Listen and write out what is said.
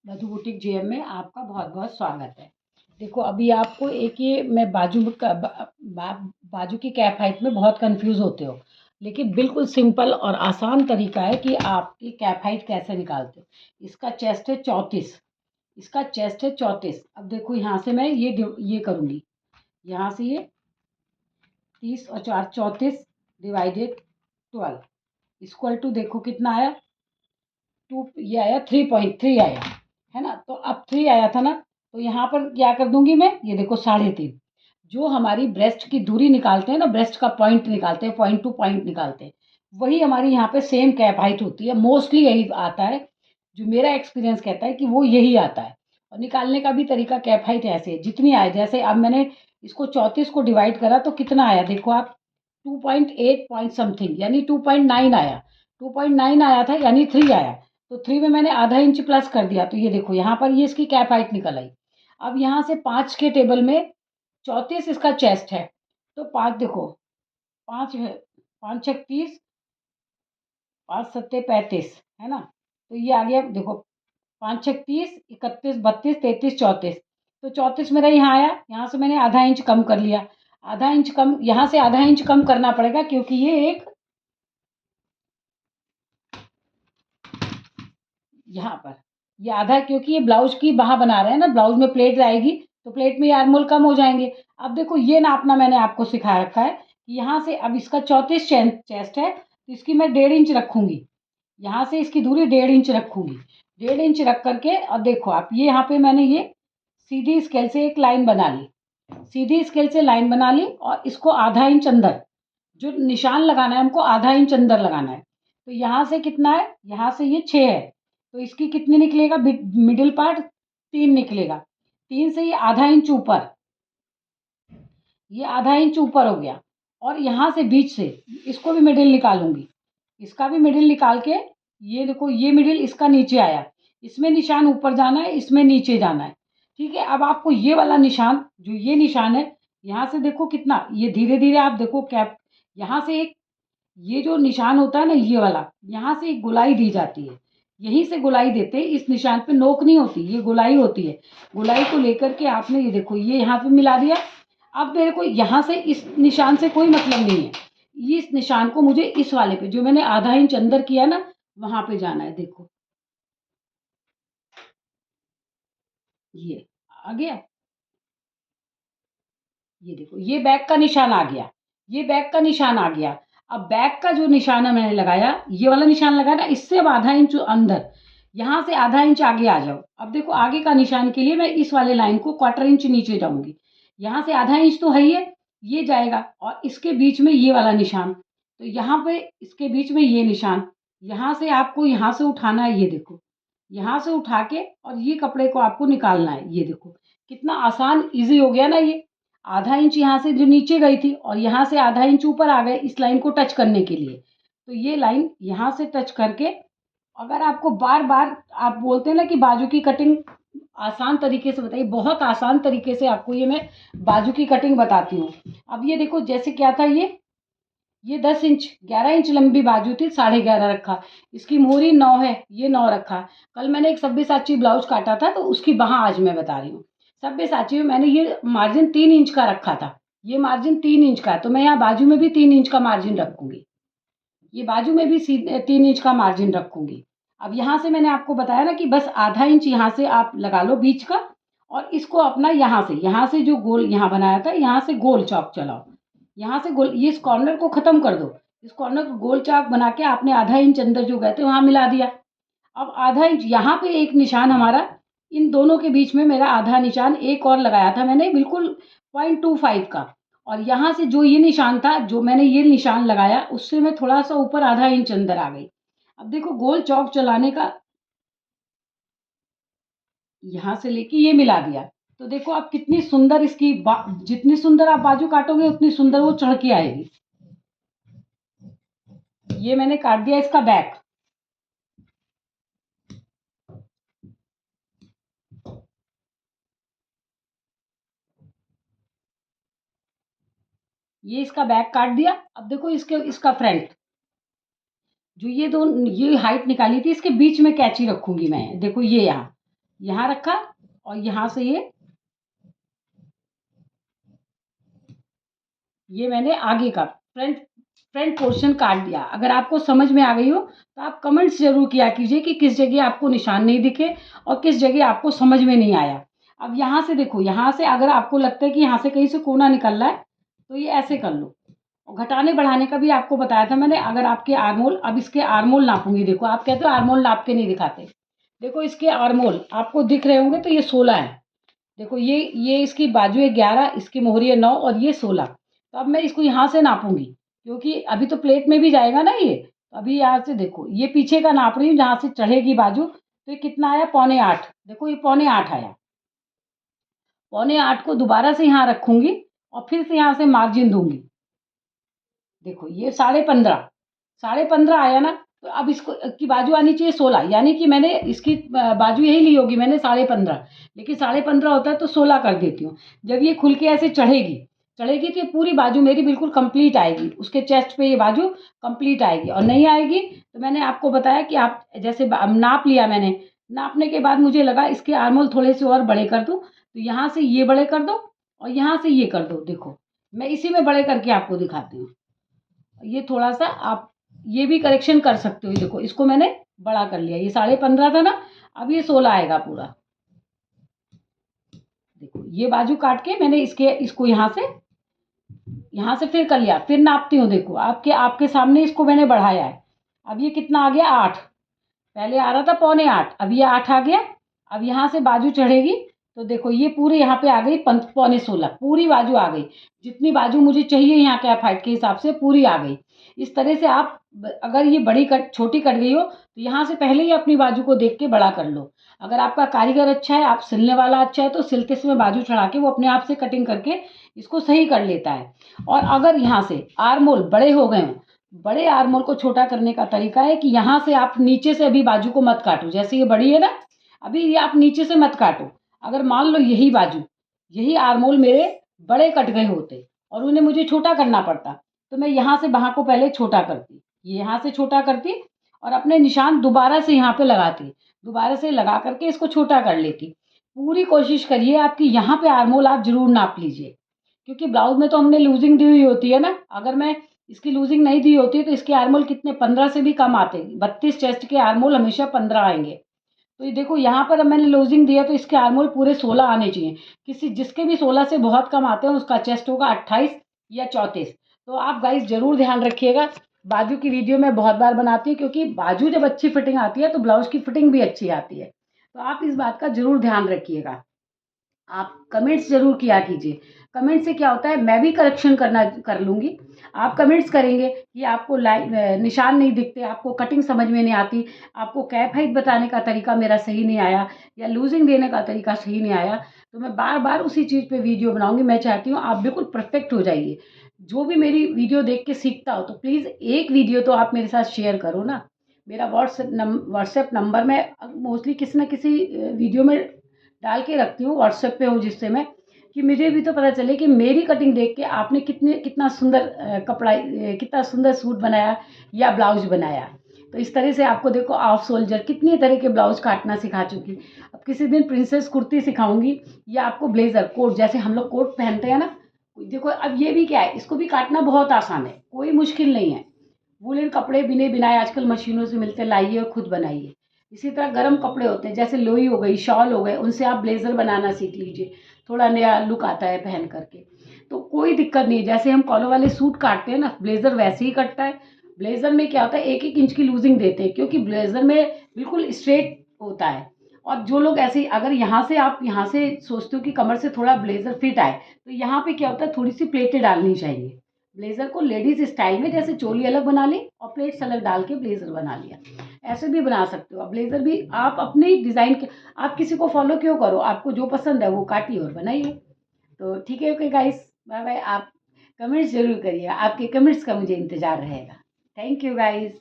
मधु boutique JM में आपका बहुत बहुत स्वागत है। देखो अभी आपको एक ये मैं बाजू की कैप हाइट में बहुत कंफ्यूज होते हो, लेकिन बिल्कुल सिंपल और आसान तरीका है कि आपकी कैप हाइट कैसे निकालते हो। इसका चेस्ट है 34, इसका चेस्ट है 34। अब देखो यहाँ से मैं ये करूँगी, यहाँ से ये 30 और 4 34 डिवाइडेड 12 इक्वल टू देखो कितना आया, 2, ये आया 3.3 आया है ना। तो अब 3 आया था ना, तो यहाँ पर क्या कर दूंगी मैं, ये देखो 3.5। जो हमारी ब्रेस्ट की दूरी निकालते हैं ना, ब्रेस्ट का पॉइंट निकालते हैं, पॉइंट टू पॉइंट निकालते हैं, वही हमारी यहाँ पे सेम कैप हाइट होती है। मोस्टली यही आता है, जो मेरा एक्सपीरियंस कहता है कि वो यही आता है। और निकालने का भी तरीका कैप हाइट ऐसे है, जितनी आए, जैसे अब मैंने इसको 34 को डिवाइड करा तो कितना आया देखो आप, 2.8 पॉइंट समथिंग, यानी 2.9 आया। 2.9 आया था यानी 3 आया, तो 3 में मैंने आधा इंच प्लस कर दिया, तो ये देखो यहाँ पर ये इसकी कैप हाइट निकल आई। अब यहाँ से 5 के टेबल में 34 इसका चेस्ट है, तो 5 देखो, 5 है, 5 छक 30, 5 सत्ते 35 है ना। तो ये आ गया देखो, 5 छक 30, 31 32 33 34। तो 34 मेरा यहाँ आया, यहाँ से मैंने आधा इंच कम कर लिया। आधा इंच कम, यहाँ से आधा इंच कम करना पड़ेगा, क्योंकि ये एक यहाँ पर ये आधा, क्योंकि ये ब्लाउज की बाह बना रहे हैं ना, ब्लाउज में प्लेट आएगी, तो प्लेट में ये आर्मोल कम हो जाएंगे। अब देखो ये नापना मैंने आपको सिखा रखा है कि यहाँ से, अब इसका 34 चेस्ट है, तो इसकी मैं 1.5 इंच रखूंगी। यहाँ से इसकी दूरी 1.5 इंच रखूंगी। 1.5 इंच रख करके, और देखो आप, ये यहाँ पे मैंने ये सीधी स्केल से एक लाइन बना ली, सीधी स्केल से लाइन बना ली, और इसको आधा इंच अंदर, जो निशान लगाना है हमको आधा इंच अंदर लगाना है। तो यहाँ से कितना है, यहाँ से ये 6 है, तो इसकी कितनी निकलेगा, मिडिल पार्ट 3 निकलेगा। 3 से ये आधा इंच ऊपर, ये आधा इंच ऊपर हो गया। और यहाँ से बीच से इसको भी मिडिल निकालूंगी, इसका भी मिडिल निकाल के, ये देखो ये मिडिल इसका नीचे आया, इसमें निशान ऊपर जाना है, इसमें नीचे जाना है। ठीक है, अब आपको ये वाला निशान, जो ये निशान है, यहाँ से देखो कितना, ये धीरे धीरे आप देखो कैप, यहाँ से एक, ये जो निशान होता है ना ये वाला, यहाँ से एक गोलाई दी जाती है, यहीं से गोलाई देते हैं। इस निशान पे नोक नहीं होती, ये गोलाई होती है। गोलाई को लेकर के आपने ये देखो ये यहाँ पे मिला दिया। अब मेरे को यहाँ से इस निशान से कोई मतलब नहीं है, ये इस निशान को मुझे इस वाले पे, जो मैंने आधा इंच अंदर किया ना, वहां पे जाना है। देखो ये आ गया, ये देखो ये बैक का निशान आ गया, ये बैक का निशान आ गया। अब बैक का जो निशान है मैंने लगाया, ये वाला निशान लगाया ना, इससे अब आधा इंच अंदर, यहाँ से आधा इंच आगे आ जाओ। अब देखो आगे का निशान के लिए मैं इस वाले लाइन को 1/4 इंच नीचे जाऊंगी, यहाँ से आधा इंच तो है ही है, ये जाएगा, और इसके बीच में ये वाला निशान, तो यहाँ पे इसके बीच में ये निशान, यहाँ से आपको यहाँ से उठाना है, ये देखो यहाँ से उठा के, और ये कपड़े को आपको निकालना है। ये देखो कितना आसान, इजी हो गया ना ये। आधा इंच यहाँ से जो नीचे गई थी, और यहाँ से आधा इंच ऊपर आ गए इस लाइन को टच करने के लिए। तो ये लाइन यहाँ से टच करके, अगर आपको बार बार, आप बोलते हैं ना कि बाजू की कटिंग आसान तरीके से बताइए, बहुत आसान तरीके से आपको ये मैं बाजू की कटिंग बताती हूँ। अब ये देखो जैसे क्या था, ये 10 इंच 11 इंच लंबी बाजू थी, 11.5 रखा। इसकी मोहरी 9 है, ये 9 रखा। कल मैंने एक सब्यसाची ब्लाउज काटा था, तो उसकी बाह आज मैं बता रही हूँ। सब्यसाची में मैंने ये मार्जिन 3 इंच का रखा था, ये मार्जिन 3 इंच का है, तो मैं यहाँ बाजू में भी 3 इंच का मार्जिन रखूंगी, ये बाजू में भी 3 इंच का मार्जिन रखूंगी। अब यहाँ से मैंने आपको बताया ना कि बस आधा इंच यहाँ से आप लगा लो बीच का, और इसको अपना यहाँ से जो गोल यहाँ बनाया था, यहाँ से गोल चौक चलाओ, यहाँ से गोल, ये इस कॉर्नर को खत्म कर दो, इस कॉर्नर को गोल चौक बना के आपने आधा इंच अंदर जो गए थे वहां मिला दिया। अब आधा इंच यहाँ पे एक निशान हमारा, इन दोनों के बीच में मेरा आधा निशान एक और लगाया था मैंने, बिल्कुल 0.25 का। और यहाँ से जो ये निशान था, जो मैंने ये निशान लगाया, उससे मैं थोड़ा सा ऊपर आधा इंच अंदर आ गई। अब देखो गोल चौक चलाने का, यहाँ से लेके ये मिला दिया, तो देखो आप कितनी सुंदर इसकी जितनी सुंदर आप बाजू काटोगे उतनी सुंदर वो चढ़ के आएगी। ये मैंने काट दिया इसका बैक। ये इसका बैक काट दिया। अब देखो इसका फ्रंट, जो ये हाइट निकाली थी, इसके बीच में कैंची रखूंगी मैं, देखो ये यहाँ, यहाँ रखा और यहाँ से ये मैंने आगे का फ्रंट फ्रंट पोर्शन काट दिया। अगर आपको समझ में आ गई हो तो आप कमेंट्स ज़रूर किया कीजिए कि किस जगह आपको निशान नहीं दिखे और किस जगह आपको समझ में नहीं आया। अब यहाँ से देखो, यहाँ से अगर आपको लगता है कि यहाँ से कहीं से कोना निकल रहा है तो ये ऐसे कर लो। और घटाने बढ़ाने का भी आपको बताया था मैंने। अगर आपके आर्मोल, अब इसके आर्मोल नापूंगी। देखो, आप कहते हो आर्मोल नाप के नहीं दिखाते। देखो इसके आर्मोल आपको दिख रहे होंगे, तो ये 16 है। देखो ये इसकी बाजू है 11, इसकी मोहरी है 9 और ये 16। तो अब मैं इसको यहाँ से नापूंगी क्योंकि अभी तो प्लेट में भी जाएगा ना ये। तो अभी यहाँ से देखो, ये पीछे का नाप रही हूँ जहाँ से चढ़ेगी बाजू। तो ये कितना आया, 7.25। देखो ये 7.25 आया। 7.25 को दोबारा से यहाँ रखूंगी और फिर से यहाँ से मार्जिन दूंगी। देखो ये 15.5, 15.5 आया ना। तो अब इसको की बाजू आनी चाहिए 16, यानी कि मैंने इसकी बाजू यही ली होगी मैंने 15.5, लेकिन 15.5 होता है तो 16 कर देती हूँ। जब ये खुल के ऐसे चढ़ेगी चढ़ेगी तो ये पूरी बाजू मेरी बिल्कुल कंप्लीट आएगी। उसके चेस्ट पे ये बाजू कंप्लीट आएगी। और नहीं आएगी तो मैंने आपको बताया कि आप जैसे नाप लिया मैंने। नापने के बाद मुझे लगा इसके आर्मोल थोड़े से और बड़े कर दूँ, तो यहाँ से ये बड़े कर दो और यहाँ से ये कर दो। देखो मैं इसी में बड़े करके आपको दिखाती हूँ। ये थोड़ा सा आप ये भी करेक्शन कर सकते हो। देखो इसको मैंने बड़ा कर लिया, ये 15.5 था ना, अब ये 16 आएगा पूरा। देखो ये बाजू काट के मैंने इसको यहाँ से फिर कर लिया। फिर नापती हूँ। देखो आपके आपके सामने इसको मैंने बढ़ाया है। अब ये कितना आ गया, 8। पहले आ रहा था 7.25, अब ये 8 आ गया। अब यहाँ से बाजू चढ़ेगी तो देखो ये पूरे यहाँ पे आ गई 15.25, पूरी बाजू आ गई। जितनी बाजू मुझे चाहिए यहाँ कैप हाइट के हिसाब से पूरी आ गई। इस तरह से आप अगर ये बड़ी कट छोटी कट गई हो तो यहाँ से पहले ही अपनी बाजू को देख के बड़ा कर लो। अगर आपका कारीगर अच्छा है, आप सिलने वाला अच्छा है, तो सिलते समय बाजू चढ़ा के वो अपने आप से कटिंग करके इसको सही कर लेता है। और अगर यहाँ से आर्मोल बड़े हो गए हों, बड़े आर्मोल को छोटा करने का तरीका है कि यहाँ से आप नीचे से अभी बाजू को मत काटो। जैसे ये बड़ी है ना, अभी ये आप नीचे से मत काटो। अगर मान लो यही बाजू, यही आर्मोल मेरे बड़े कट गए होते और उन्हें मुझे छोटा करना पड़ता, तो मैं यहाँ से बाह को पहले छोटा करती, ये यहाँ से छोटा करती और अपने निशान दोबारा से यहाँ पे लगाती। दोबारा से लगा करके इसको छोटा कर लेती। पूरी कोशिश करिए आपकी यहाँ पे आर्मोल आप जरूर नाप लीजिए, क्योंकि ब्लाउज में तो हमने लूजिंग दी हुई होती है ना। अगर मैं इसकी लूजिंग नहीं दी होती तो इसके आर्मोल कितने 15 से भी कम आते। 32 चेस्ट के आर्मोल हमेशा 15 आएंगे। तो ये देखो यहाँ पर अब मैंने लूजिंग दिया तो इसके आर्मोल पूरे 16 आने चाहिए। जिसके भी 16 से बहुत कम आते हैं उसका चेस्ट होगा 28 या 34। तो आप गाइस जरूर ध्यान रखिएगा। बाजू की वीडियो मैं बहुत बार बनाती हूँ, क्योंकि बाजू जब अच्छी फिटिंग आती है तो ब्लाउज की फिटिंग भी अच्छी आती है। तो आप इस बात का जरूर ध्यान रखिएगा। आप कमेंट्स ज़रूर किया कीजिए। कमेंट से क्या होता है, मैं भी करेक्शन कर लूँगी। आप कमेंट्स करेंगे कि आपको निशान नहीं दिखते, आपको कटिंग समझ में नहीं आती, आपको कैप हाइट बताने का तरीका मेरा सही नहीं आया या लूजिंग देने का तरीका सही नहीं आया, तो मैं बार बार उसी चीज़ पे वीडियो बनाऊँगी। मैं चाहती हूँ आप बिल्कुल परफेक्ट हो जाइए। जो भी मेरी वीडियो देख के सीखता हो तो प्लीज़ एक वीडियो तो आप मेरे साथ शेयर करो ना। मेरा व्हाट्सएप नंबर मैं मोस्टली किसी न किसी वीडियो में डाल के रखती हूँ, व्हाट्सएप पे हो, जिससे मैं कि मुझे भी तो पता चले कि मेरी कटिंग देख के आपने कितना सुंदर कितना सुंदर सूट बनाया या ब्लाउज बनाया। तो इस तरह से आपको देखो ऑफ सोल्जर कितनी तरह के ब्लाउज काटना सिखा चुकी। अब किसी दिन प्रिंसेस कुर्ती सिखाऊंगी या आपको ब्लेजर कोट, जैसे हम लोग कोट पहनते हैं ना। देखो अब ये भी क्या है, इसको भी काटना बहुत आसान है, कोई मुश्किल नहीं है। वूलन कपड़े बिने बिनाए आजकल मशीनों से मिलते, लाइए और खुद बनाइए। इसी तरह गर्म कपड़े होते हैं, जैसे लोई हो गई, शॉल हो गए, उनसे आप ब्लेज़र बनाना सीख लीजिए। थोड़ा नया लुक आता है पहन करके, तो कोई दिक्कत नहीं है। जैसे हम कॉलर वाले सूट काटते हैं ना, ब्लेज़र वैसे ही कटता है। ब्लेज़र में क्या होता है, 1-1 इंच की लूजिंग देते हैं, क्योंकि ब्लेज़र में बिल्कुल स्ट्रेट होता है। और जो लोग ऐसे, अगर आप यहाँ से सोचते हो कि कमर से थोड़ा ब्लेज़र फिट आए, तो यहाँ पे क्या होता है, थोड़ी सी प्लेटें डालनी चाहिए। ब्लेज़र को लेडीज स्टाइल में, जैसे चोली अलग बना ली और प्लेट्स अलग डाल के ब्लेज़र बना लिया, ऐसे भी बना सकते हो। अब ब्लेज़र भी आप अपने डिज़ाइन के, आप किसी को फॉलो क्यों करो, आपको जो पसंद है वो काटिए और बनाइए। तो ठीक है, ओके गाइस, बाय बाय। आप कमेंट्स जरूर करिए, आपके कमेंट्स का मुझे इंतज़ार रहेगा। Thank you guys.